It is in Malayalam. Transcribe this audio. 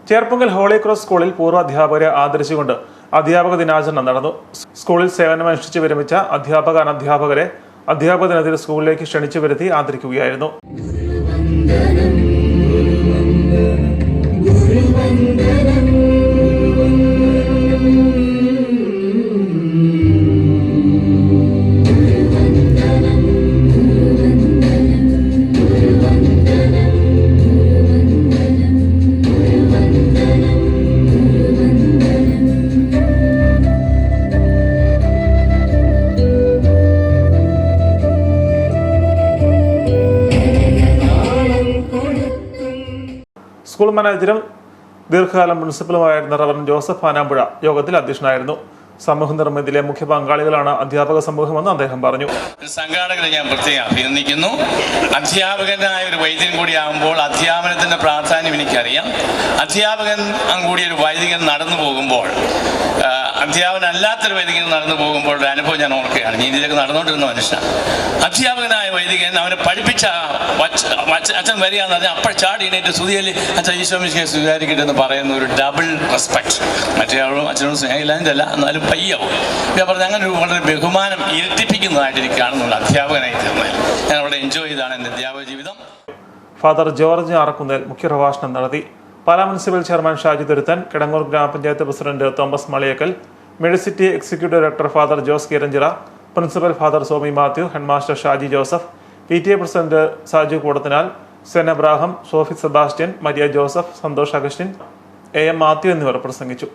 ചേർപ്പുങ്കൽ ഹോളി ക്രോസ് സ്കൂളിൽ പൂർവ്വ അധ്യാപകരെ ആദരിച്ചുകൊണ്ട് അധ്യാപക ദിനാചരണം നടന്നു. സ്കൂളിൽ സേവനമനുഷ്ഠിച്ച് വിരമിച്ച അധ്യാപക അനധ്യാപകരെ അധ്യാപക ദിനത്തിൽ സ്കൂളിലേക്ക് ക്ഷണിച്ചു വരുത്തി ആദരിക്കുകയായിരുന്നു. സ്കൂൾ മാനേജരും ദീർഘകാലം പ്രിൻസിപ്പലുമായിരുന്ന റവറൻ ജോസഫ് ആനാമ്പുഴ യോഗത്തിൽ അധ്യക്ഷനായിരുന്നു. സമൂഹ നിർമ്മിതിയിലെ മുഖ്യ പങ്കാളികളാണ് അധ്യാപക സമൂഹമെന്ന് അദ്ദേഹം പറഞ്ഞു. സംഘാടകരെ ഞാൻ പ്രത്യേകം അഭിനന്ദിക്കുന്നു. അധ്യാപകനായ ഒരു വൈദികൻ കൂടിയാകുമ്പോൾ അധ്യാപനത്തിന്റെ പ്രാധാന്യം എനിക്കറിയാം. അധ്യാപകൻ കൂടി ഒരു വൈദികൻ നടന്നു പോകുമ്പോൾ, അധ്യാപകനല്ലാത്തൊരു വൈദികൻ നടന്നു പോകുമ്പോൾ ഒരു അനുഭവം ഞാൻ ഓർക്കുകയാണ്. നീതിയിലേക്ക് നടന്നുകൊണ്ടിരുന്ന മനുഷ്യനാണ്. അധ്യാപകനായ വൈദികൻ അവനെ പഠിപ്പിച്ച അച്ഛൻ വരിക എന്ന് പറഞ്ഞാൽ അപ്പോൾ ചാടി എണീറ്റ് സ്തുതിയിൽ അച്ഛൻ ഈശോമിശിയെ സ്വീകരിക്കട്ടെ എന്ന് പറയുന്ന ഒരു ഡബിൾ റെസ്പെക്ട്. മറ്റേ ആളും അച്ഛനോട് സ്നേഹമില്ലാഞ്ഞല്ല, എന്നാലും പയ്യാവും. ഞാൻ പറഞ്ഞ അങ്ങനെ ഒരു വളരെ ബഹുമാനം ഇരട്ടിപ്പിക്കുന്നതായിട്ട് എനിക്ക് കാണുന്നുണ്ട് അധ്യാപകനായി തീർന്നതിൽ. ഞാൻ അവിടെ എൻജോയ് ചെയ്താണ് എൻ്റെ അധ്യാപക ജീവിതം. ഫാദർ ജോർജ് ആറക്കുന്നേൽ മുഖ്യപ്രഭാഷണം നടത്തി. പാലാ മുനിസിപ്പൽ ചെയർമാൻ ഷാജി തുരുത്തൻ, കിടങ്ങൂർ ഗ്രാമപഞ്ചായത്ത് president Thomas Maliyakkal, Medicity executive director father Jose Keeranchira, principal father Somi Mathew, headmaster Shaji Joseph, PTA president Saju Koodathinal, Sen Abraham, Sophie Sebastian, Maria Joseph, Santhosh Augustine, AM Mathew എന്നിവർ പ്രസംഗിച്ചു.